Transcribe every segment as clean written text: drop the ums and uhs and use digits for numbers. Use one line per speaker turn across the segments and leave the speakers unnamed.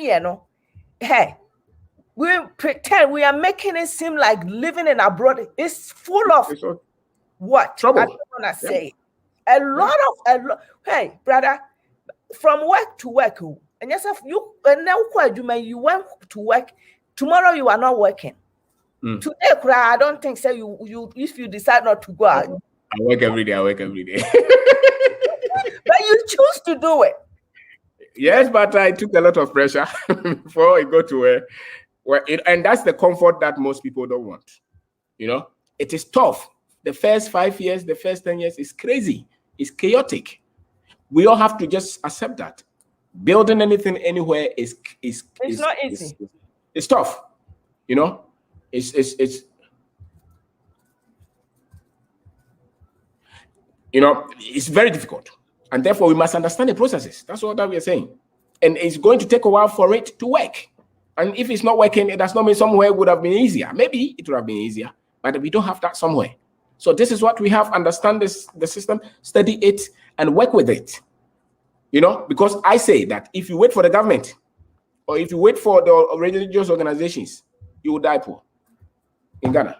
here, no. Hey, we pretend we are making it seem like living in abroad is full of what?
Trouble.
I don't want to say. A lot. Hey, brother, from work to work, and yourself, you went to work. Tomorrow you are not working. Today, I don't think so. You if you decide not to go out.
I work every day.
But you choose to do it.
Yes, but I took a lot of pressure before I go to and that's the comfort that most people don't want. You know, it is tough. The first 5 years, the first 10 years is crazy. It's chaotic. We all have to just accept that. Building anything anywhere is
not easy.
It's tough. You know, it's you know, it's very difficult. And therefore, we must understand the processes. That's what we are saying. And it's going to take a while for it to work. And if it's not working, it does not mean somewhere would have been easier. Maybe it would have been easier, but we don't have that somewhere. So this is what we have. Understand the system, study it, and work with it. You know, because I say that if you wait for the government, or if you wait for the religious organizations, you will die poor in Ghana.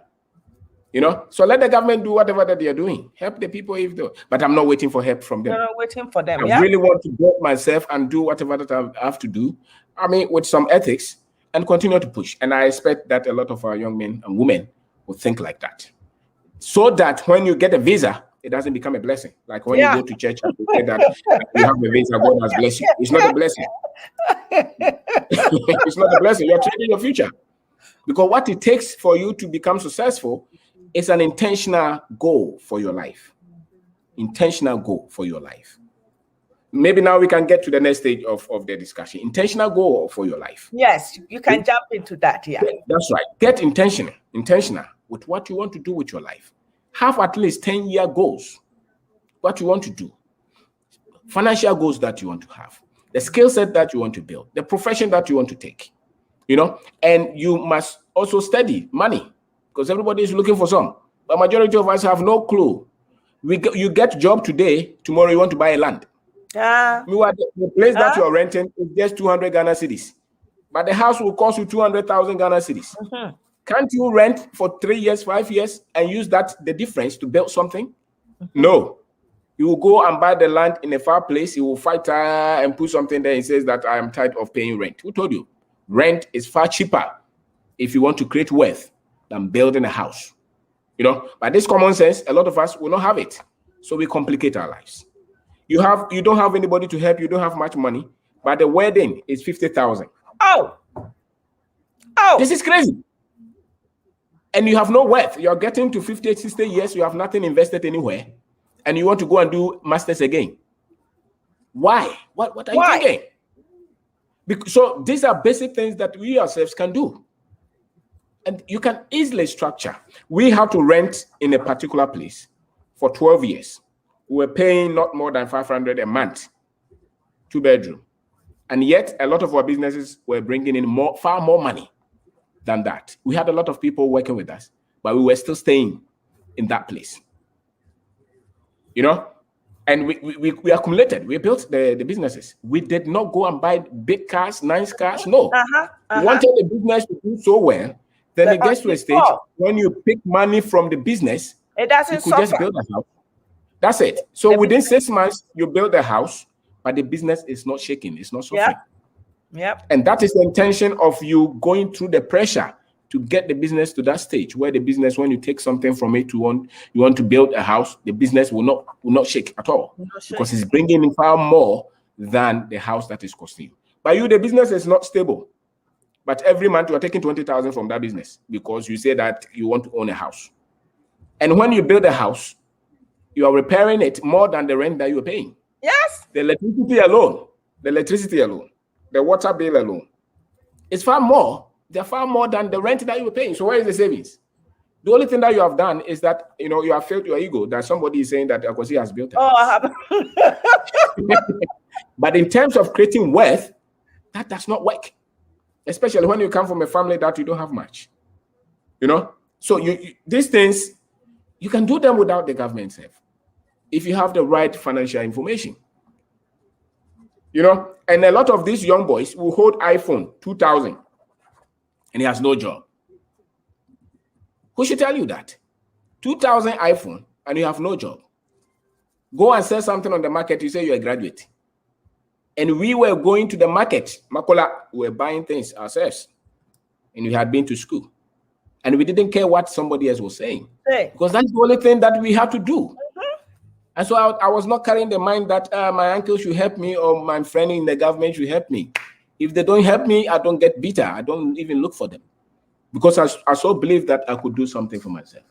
You know, so let the government do whatever that they are doing. Help the people if they. But I'm not waiting for help from them.
You're not waiting for them.
I really want to build myself and do whatever that I have to do. I mean, with some ethics and continue to push. And I expect that a lot of our young men and women will think like that, so that when you get a visa, it doesn't become a blessing. Like when you go to church and you say that you have a visa, God has blessed you. It's not a blessing. It's not a blessing. You're trading your future, because what it takes for you to become successful. It's an intentional goal for your life. Intentional goal for your life. Maybe now we can get to the next stage of the discussion. Intentional goal for your life.
Yes, you can jump into that. Yeah.
That's right. Get intentional with what you want to do with your life. Have at least 10-year goals. What you want to do. Financial goals that you want to have. The skill set that you want to build. The profession that you want to take. You know, and you must also study money. Because everybody is looking for some. But majority of us have no clue. You get a job today, tomorrow you want to buy a land. The place that you are renting is just 200 Ghana cedis. But the house will cost you 200,000 Ghana cedis. Can't you rent for 3 years, 5 years, and use the difference to build something? No. You will go and buy the land in a far place. You will fight and put something there and says that I am tired of paying rent. Who told you? Rent is far cheaper if you want to create wealth than building a house. You know, by this common sense, a lot of us will not have it. So we complicate our lives. You don't have anybody to help, you don't have much money, but the wedding is 50,000.
Oh.
This is crazy. And you have no wealth. You're getting to 50, 60 years, you have nothing invested anywhere, and you want to go and do masters again. Why? What are you thinking? So these are basic things that we ourselves can do. And you can easily structure. We have to rent in a particular place for 12 years. We were paying not more than 500 a month, 2-bedroom. And yet a lot of our businesses were bringing in far more money than that. We had a lot of people working with us, but we were still staying in that place. You know? And we accumulated. We built the businesses. We did not go and buy big cars, nice cars. No. We wanted the business to do so well. Then it gets to a stage when you pick money from the business,
it doesn't
you could just build a house. That's it. So within 6 months, you build a house, but the business is not shaking. It's not suffering.
Yep.
And that is the intention of you going through the pressure to get the business to that stage where the business, when you take something from it you want to build a house, the business will not shake at all, because it's bringing in far more than the house that is costing you. But the business is not stable. But every month you are taking 20,000 from that business because you say that you want to own a house. And when you build a house, you are repairing it more than the rent that you are paying.
Yes.
The electricity alone, the water bill alone, is far more. They're far more than the rent that you are paying. So where is the savings? The only thing that you have done is that, you have felt your ego, that somebody is saying that Akwasi has built a house.
I have.
But in terms of creating wealth, that does not work. Especially when you come from a family that you don't have much, So these things, you can do them without the government's help if you have the right financial information, And a lot of these young boys will hold iPhone 2000 and he has no job. Who should tell you that? 2000 iPhone and you have no job. Go and sell something on the market, you say you're a graduate. And we were going to the market, Makola, we were buying things ourselves. And we had been to school. And we didn't care what somebody else was saying. Because that's the only thing that we had to do. And so I was not carrying the mind that my uncle should help me or my friend in the government should help me. If they don't help me, I don't get bitter. I don't even look for them. Because I so believe that I could do something for myself.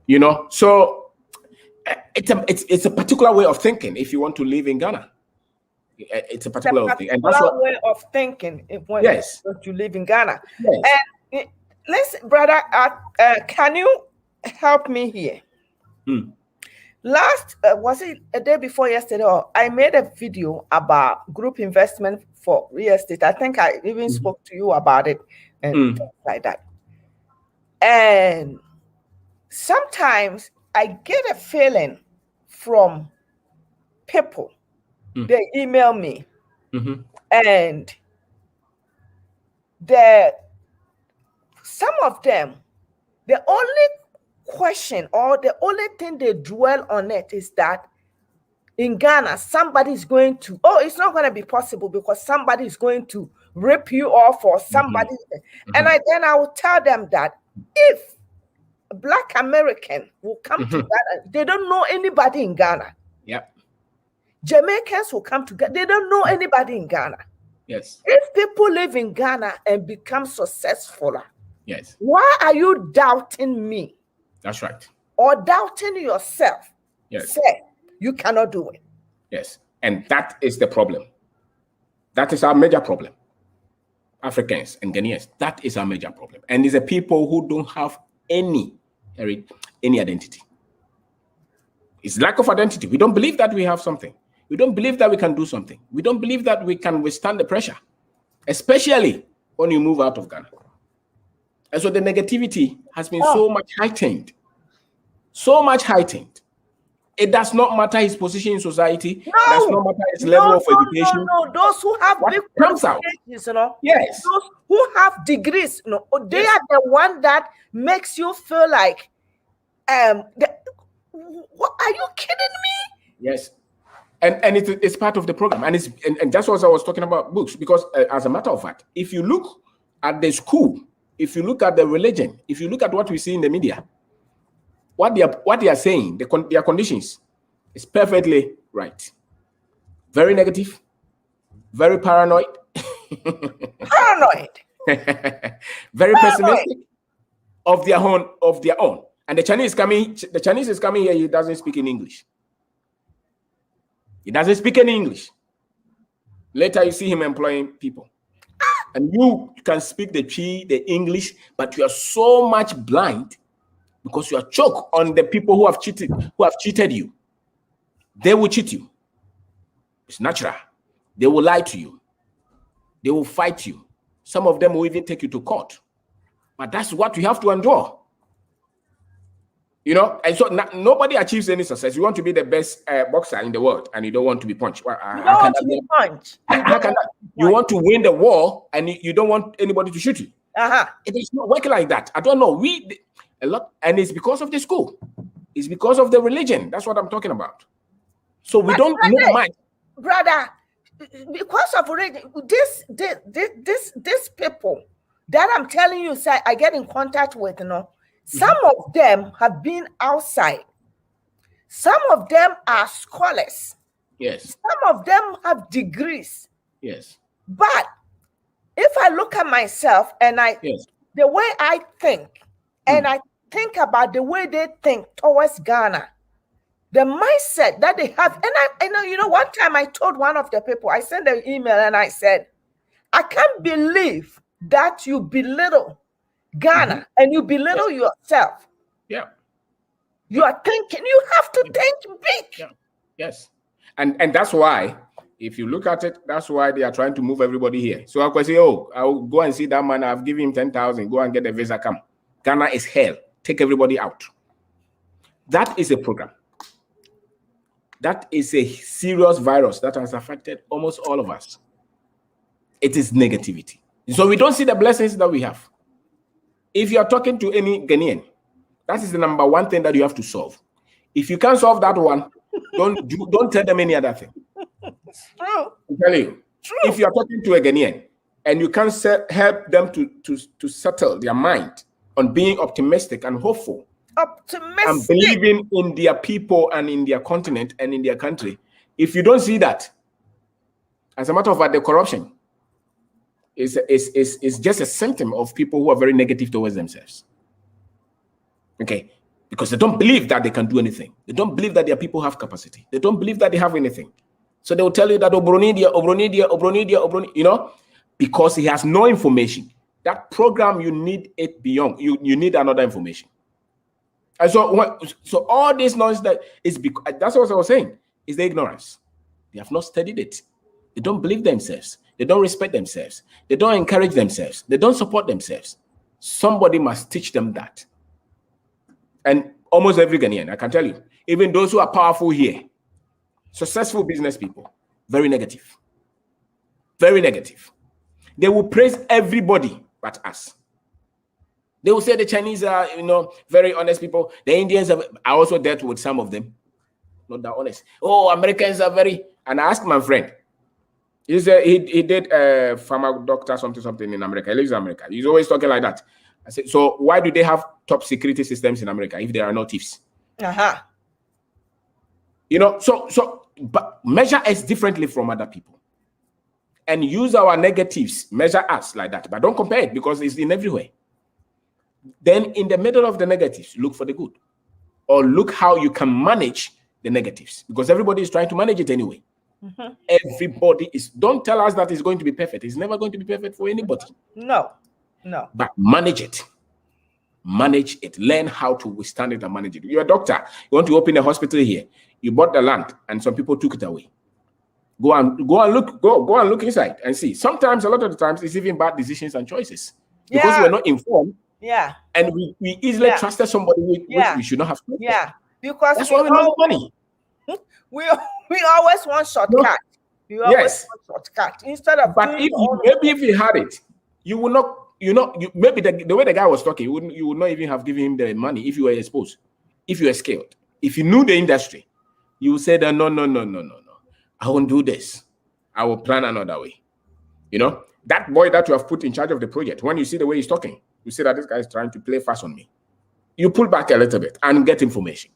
You know, so it's a particular way of thinking if you want to live in Ghana. It's a particular way of thinking. And that's what,
way of thinking if one
yes.
wants to live in Ghana.
Yes.
And listen, brother, can you help me here? Last, was it a day before yesterday? I made a video about group investment for real estate. I think I even spoke to you about it and things like that. And sometimes I get a feeling from people. They email me and some of them, the only question or the only thing they dwell on it is that in Ghana, somebody's going to, it's not going to be possible because somebody is going to rip you off or somebody. And then I will tell them that if a Black American will come to Ghana, they don't know anybody in Ghana.
Yep.
Jamaicans will come to Ghana, they don't know anybody in Ghana.
Yes.
If people live in Ghana and become successful,
yes.
Why are you doubting me?
That's right.
Or doubting yourself?
Yes.
Say you cannot do it.
Yes. And that is the problem. That is our major problem. Africans and Ghanaians, that is our major problem. And it's the people who don't have any identity. It's lack of identity. We don't believe that we have something. We don't believe that we can do something. We don't believe that we can withstand the pressure, especially when you move out of Ghana. And so the negativity has been so much heightened. So much heightened. It does not matter his position in society. It does not matter his level of education.
No. Those who have big
comes out.
Yes.
Those
who have degrees, they are the one that makes you feel like, what, are you kidding me?
Yes. And it's part of the program. And that's what I was talking about books. Because as a matter of fact, if you look at the school, if you look at the religion, if you look at what we see in the media, what they are saying, their conditions is perfectly right. Very negative, very paranoid. Very pessimistic of their own. And the Chinese is coming here, he doesn't speak in English. He doesn't speak any English. Later you see him employing people. And you can speak the English, but you are so much blind because you are choked on the people who have cheated you. They will cheat you. It's natural. They will lie to you. They will fight you. Some of them will even take you to court. But that's what we have to endure. You know, and so nobody achieves any success. You want to be the best boxer in the world, and you don't want to be punched.
You don't want to be punched.
You want to win the war, and you don't want anybody to shoot you. It is not working like that. I don't know. And it's because of the school. It's because of the religion. That's what I'm talking about. So we don't know much,
brother. Because of religion, this people that I'm telling you, say I get in contact with, some of them have been outside. Some of them are scholars.
Yes.
Some of them have degrees.
Yes.
But if I look at myself and the way I think, and I think about the way they think towards Ghana, the mindset that they have, and one time I told one of the people, I sent an email and I said, I can't believe that you belittle Ghana and you belittle yourself.
Yeah.
You are thinking, you have to think big.
Yeah. Yes. And that's why, if you look at it, that's why they are trying to move everybody here. So I can say, I'll go and see that man, I've given him 10,000, go and get a visa, come. Ghana is hell. Take everybody out. That is a program. That is a serious virus that has affected almost all of us. It is negativity. So we don't see the blessings that we have. If you are talking to any Ghanaian, that is the number one thing that you have to solve. If you can't solve that one, don't tell them any other thing.
It's true.
I'm telling you.
True.
If you are talking to a Ghanaian and you can't help them to settle their mind on being optimistic and hopeful, and believing in their people and in their continent and in their country, if you don't see that, as a matter of fact, the corruption is just a symptom of people who are very negative towards themselves. Okay, because they don't believe that they can do anything. They don't believe that their people have capacity. They don't believe that they have anything. So they will tell you that Obronidia, you know, because he has no information. That program, you need it beyond. You need another information. And so all this noise that is because that's what I was saying, is the ignorance. They have not studied it. They don't believe themselves. They don't respect themselves. They don't encourage themselves. They don't support themselves. Somebody must teach them that. And almost every Ghanaian, I can tell you, even those who are powerful here, successful business people, very negative. Very negative. They will praise everybody but us. They will say the Chinese are, you know, very honest people. The Indians are. I also dealt with some of them, not that honest. Oh, Americans are very. And I asked my friend. He said he did a pharma doctor something in America. He lives in America. He's always talking like that. I said, so why do they have top security systems in America if there are no thieves? You know, but measure us differently from other people, and use our negatives. Measure us like that, but don't compare it because it's in everywhere. Then in the middle of the negatives, look for the good, or look how you can manage the negatives, because everybody is trying to manage it anyway. Everybody is. Don't tell us that it's going to be perfect. It's never going to be perfect for anybody.
No.
But manage it. Manage it. Learn how to withstand it and manage it. You're a doctor. You want to open a hospital here. You bought the land, and some people took it away. Go and look inside and see. Sometimes, a lot of the times, it's even bad decisions and choices because we're not informed.
Yeah.
And we easily trusted somebody which we should not have trusted.
Yeah. Because
that's why we lost money.
We always want shortcut. We always want shortcut instead of.
But if you had it, you would not. Maybe the way the guy was talking, you would not even have given him the money if you were exposed, if you were skilled, if you knew the industry, you would say that no, I won't do this. I will plan another way. You know, that boy that you have put in charge of the project, when you see the way he's talking, you see that this guy is trying to play fast on me. You pull back a little bit and get information.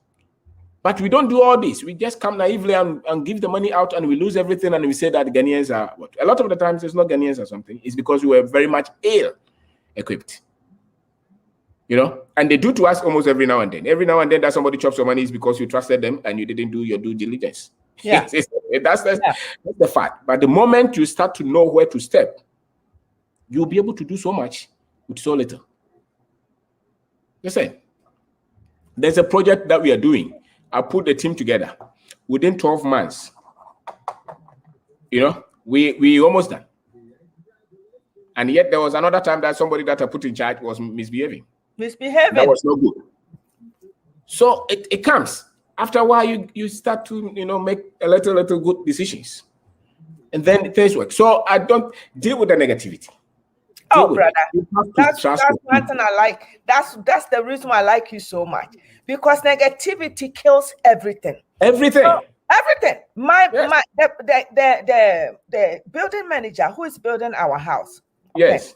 But we don't do all this. We just come naively and give the money out, and we lose everything, and we say that Ghanaians are what? A lot of the times it's not Ghanaians or something. It's because we were very much ill-equipped. You know? And they do to us almost every now and then. Every now and then that somebody chops your money is because you trusted them and you didn't do your due diligence. Yeah. That's the fact. But the moment you start to know where to step, you'll be able to do so much with so little. Listen, there's a project that we are doing. I put the team together. Within 12 months, you know, we almost done. And yet there was another time that somebody that I put in charge was misbehaving. That was no good. So it comes. After a while, you start to, you know, make a little good decisions. And then things work. So I don't deal with the negativity.
Oh, brother, that's one thing I like. That's the reason why I like you so much, because negativity kills everything. Everything. The building manager who is building our house.
Yes.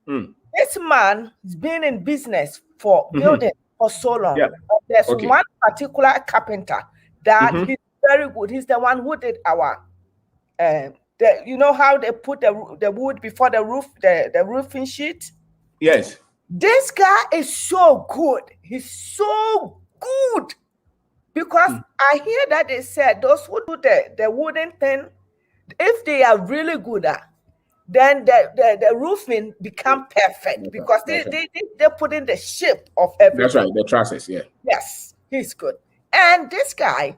This man has been in business for building for so long. Yeah. There's one particular carpenter that he's very good. He's the one who did our you know how they put the wood before the roof, the roofing sheet?
Yes.
This guy is so good. He's so good. Because I hear that they said those who do the wooden thing, if they are really good at, then the roofing become perfect because they put in the shape of everything.
That's right, the trusses, yeah.
Yes, he's good. And this guy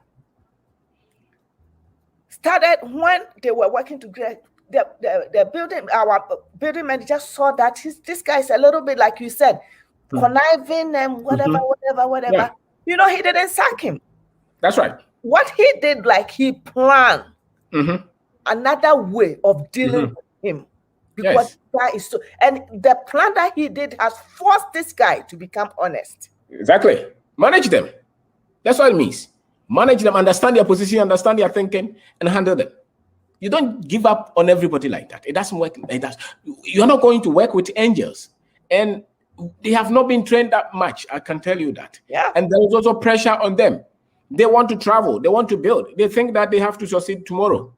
started when they were working together. The building, our building manager saw that this guy is a little bit, like you said, conniving and whatever.
Yeah.
You know, he didn't sack him.
That's right.
what he did, like he planned
Mm-hmm.
another way of dealing
Mm-hmm.
with him, because
Yes,
this guy is so, and the plan that he did has forced this guy to become honest.
exactly. Manage them. That's what it means. Manage them, understand their position, understand their thinking, and handle them. You don't give up on everybody like that. It doesn't work like that. You're not going to work with angels. And they have not been trained that much. I can tell you that.
Yeah.
And there is also pressure on them. They want to travel. They want to build. They think that they have to succeed tomorrow.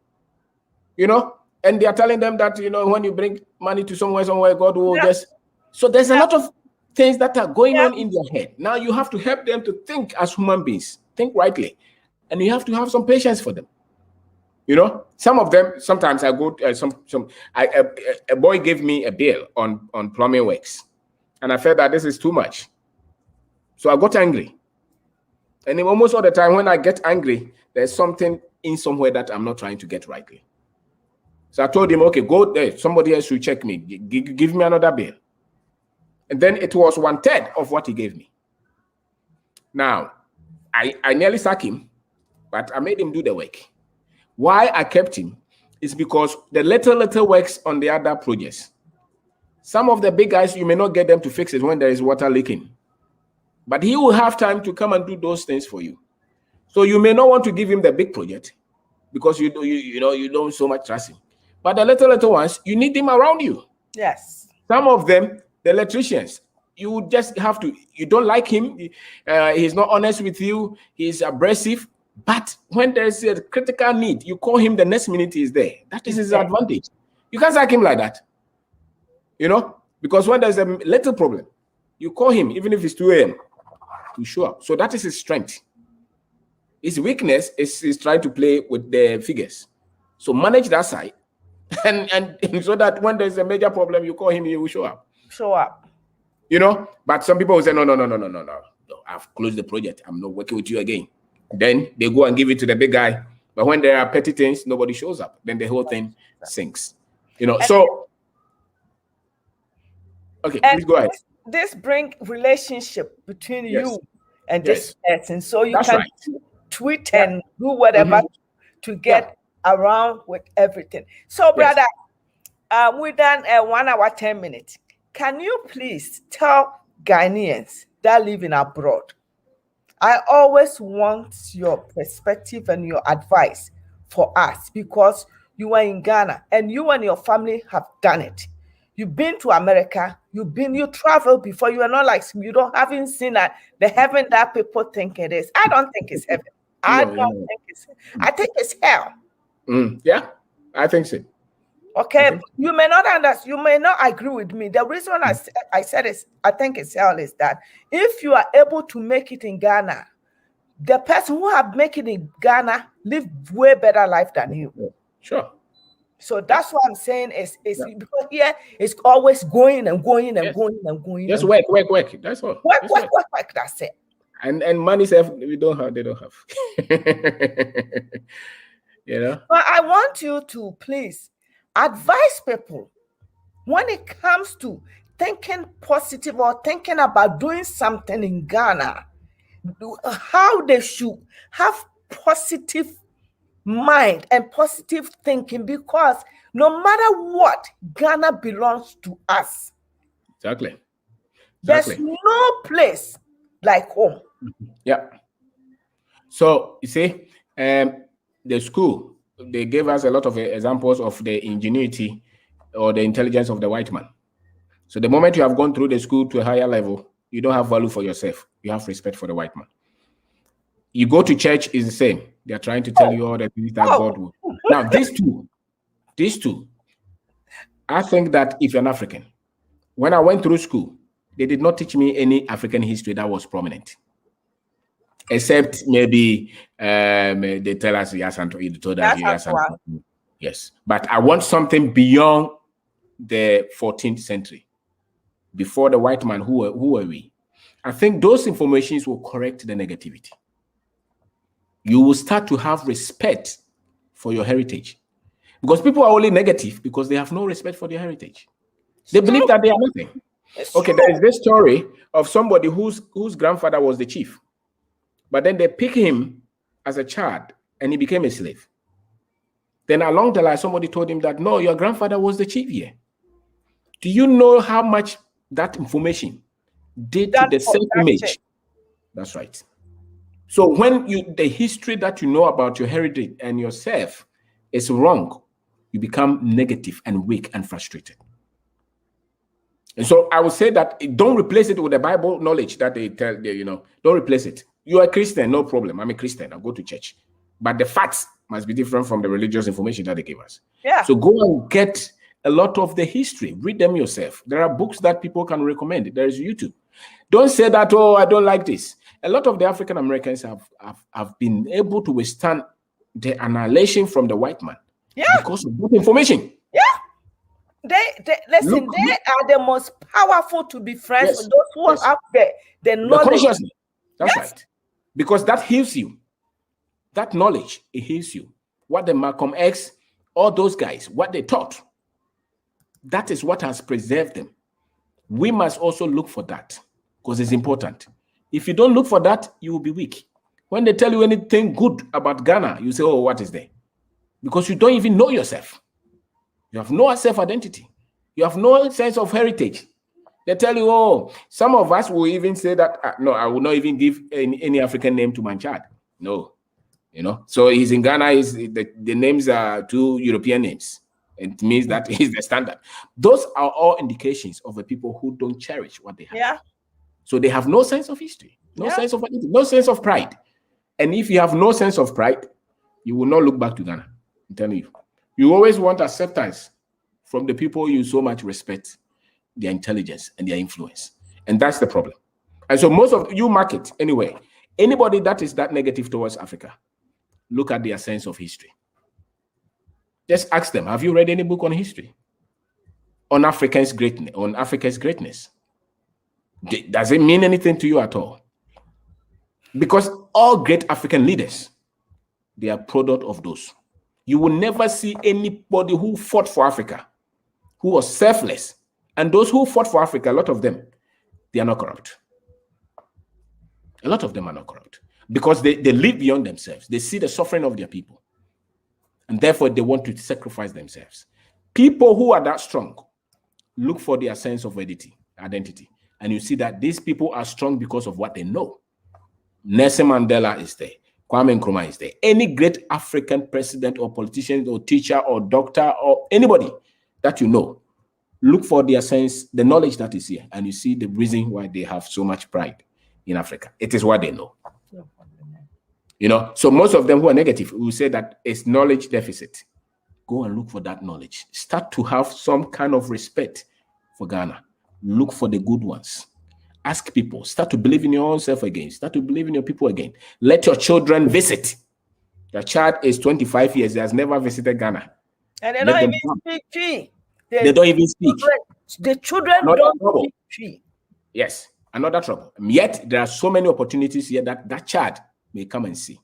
And they are telling them that, when you bring money to somewhere, God will just. So there's a lot of things that are going on in their head. Now you have to help them to think as human beings, think rightly. And you have to have some patience for them. Some of them, sometimes I go, a boy gave me a bill on plumbing works. And I felt that this is too much. So I got angry. And almost all the time when I get angry, there's something in somewhere that I'm not trying to get rightly. So I told him, okay, go there. Somebody else should check me. Give me another bill. And then it was 1/3 of what he gave me. Now, I nearly sacked him, but I made him do the work. Why I kept him is because the little works on the other projects. Some of the big guys, you may not get them to fix it when there is water leaking. But he will have time to come and do those things for you. So you may not want to give him the big project because you don't so much trust him. But the little ones, you need him around you.
Yes.
Some of them, the electricians, you just have to, you don't like him. He's not honest with you. He's abrasive. But when there's a critical need, you call him, the next minute he's there. That is his advantage. You can't sack him like that. Because when there's a little problem, you call him, even if it's 2 a.m., to show up. So that is his strength. His weakness is trying to play with the figures. So manage that side. And so that when there's a major problem, you call him, he will show up.
Show up.
But some people will say, no, I've closed the project. I'm not working with you again. Then they go and give it to the big guy. But when there are petty things, nobody shows up. Then the whole thing sinks. So, okay, please go ahead.
This brings relationship between you and this person. So you
That's
can
right.
tweet and do whatever to get around with everything. So, brother, we're done 1 hour, 10 minutes. Can you please tell Ghanaians that live in abroad? I always want your perspective and your advice for us, because you are in Ghana and you and your family have done it. You've been to America, you traveled before. You are not like, you haven't seen the heaven that people think it is. I don't think it's heaven. I think it's hell.
Yeah, I think so.
Okay, you may not understand, you may not agree with me. The reason I said is, I think it's hell, is that if you are able to make it in Ghana, the person who have make it in Ghana live way better life than you.
Sure.
So that's what I'm saying is because here it's always going and going and going and going.
Just work. That's all.
Work. That's it.
And money self they don't have.
But I want you to please advise people when it comes to thinking positive or thinking about doing something in Ghana, how they should have positive mind and positive thinking, because no matter what, Ghana belongs to us.
Exactly.
There's no place like home.
Yeah. So you see, the school, they gave us a lot of examples of the ingenuity or the intelligence of the white man. So the moment you have gone through the school to a higher level, you don't have value for yourself. You have respect for the white man. You go to church, is the same. They are trying to tell you all the things that God will. Now, these two, I think that if you're an African, when I went through school, they did not teach me any African history that was prominent. Except maybe they tell us, yes. But I want something beyond the 14th century, before the white man. Who were we? I think those informations will correct the negativity. You will start to have respect for your heritage, because people are only negative because they have no respect for their heritage. They believe that they are nothing. Okay, there is this story of somebody whose grandfather was the chief, but then they pick him as a child and he became a slave. Then along the line, somebody told him that, no, your grandfather was the chief here. Do you know how much that information did to the self-image? That's right. So when the history that you know about your heritage and yourself is wrong, you become negative and weak and frustrated. And so I would say that don't replace it with the Bible knowledge that they tell you, don't replace it. You are a Christian, no problem. I'm a Christian, I'll go to church. But the facts must be different from the religious information that they give us.
Yeah.
So go and get a lot of the history. Read them yourself. There are books that people can recommend. There is YouTube. Don't say that, oh, I don't like this. A lot of the African Americans have been able to withstand the annihilation from the white man.
Yeah.
Because of that information.
Yeah. Listen, they are the most powerful to be friends with those who have the knowledge.
That's right. Because that heals you. That knowledge, it heals you. What the Malcolm X, all those guys, what they taught, that is what has preserved them. We must also look for that because it's important. If you don't look for that, you will be weak. When they tell you anything good about Ghana, you say, oh, what is there? Because you don't even know yourself. You have no self-identity. You have no sense of heritage. They tell you, oh, some of us will even say that, no, I will not even give any African name to my child. No. So he's in Ghana, the names are 2 European names. It means that he's the standard. Those are all indications of the people who don't cherish what they have.
Yeah.
So they have no sense of history, no sense of identity, no sense of pride. And if you have no sense of pride, you will not look back to Ghana. I'm telling you. You always want acceptance from the people you so much respect, their intelligence and their influence. And that's the problem. And so most of you market anyway. Anybody that is that negative towards Africa, look at their sense of history. Just ask them, have you read any book on history? On Africa's greatness? Does it mean anything to you at all? Because all great African leaders, they are product of those. You will never see anybody who fought for Africa, who was selfless. And those who fought for Africa, a lot of them, they are not corrupt. A lot of them are not corrupt. Because they live beyond themselves. They see the suffering of their people. And therefore, they want to sacrifice themselves. People who are that strong, look for their sense of identity. And you see that these people are strong because of what they know. Nelson Mandela is there. Kwame Nkrumah is there. Any great African president or politician or teacher or doctor or anybody that you know, look for their sense, the knowledge that is here. And you see the reason why they have so much pride in Africa. It is what they know. So most of them who are negative will say that it's knowledge deficit. Go and look for that knowledge. Start to have some kind of respect for Ghana. Look for the good ones. Ask people. Start to believe in your own self again. Start to believe in your people again. Let your children visit. Your child is 25 years. He has never visited Ghana.
And they don't even speak Twi.
They don't even speak.
The children don't speak Twi.
Yes, another trouble. Yet there are so many opportunities here that child may come and see.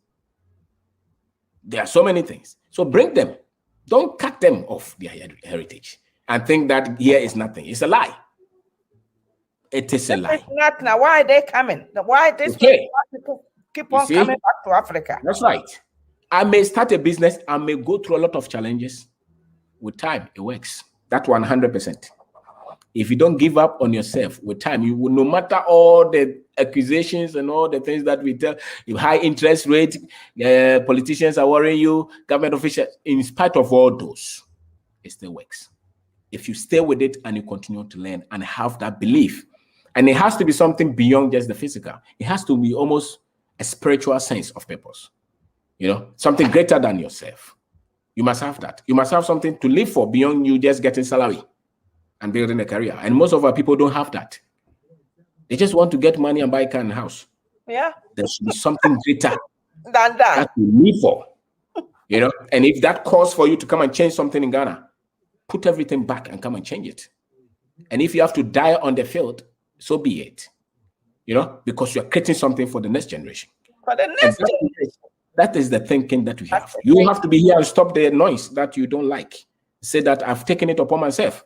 There are so many things. So bring them. Don't cut them off their heritage and think that here is nothing. It's a lie. It is a lie.
It's not now. Why are they coming? Why people keep on coming back to Africa?
That's right. I may start a business. I may go through a lot of challenges. With time, it works. That's 100%. If you don't give up on yourself with time, you will, no matter all the accusations and all the things that we tell you, high interest rate, politicians are worrying you, government officials, in spite of all those, it still works. If you stay with it and you continue to learn and have that belief, and it has to be something beyond just the physical. It has to be almost a spiritual sense of purpose. Something greater than yourself. You must have that. You must have something to live for beyond you just getting salary and building a career. And most of our people don't have that. They just want to get money and buy a car and a house.
Yeah.
There should be something greater
than
that you live for. And if that calls for you to come and change something in Ghana, put everything back and come and change it. And if you have to die on the field, so be it. Because you're creating something for the next generation.
For the next generation.
That is the thinking that we have. You have to be here and stop the noise that you don't like. Say that I've taken it upon myself.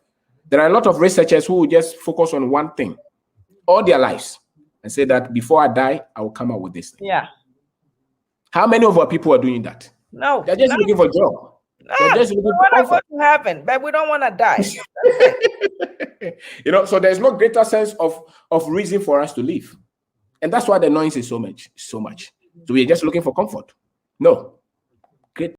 There are a lot of researchers who will just focus on one thing all their lives and say that before I die, I will come out with this thing.
Yeah.
How many of our people are doing that?
No.
They're just looking for a job. They're just looking for
want to
comfort.
go to heaven, but we don't want to die.
So there's no greater sense of reason for us to live. And that's why the noise is so much. So we're just looking for comfort. No.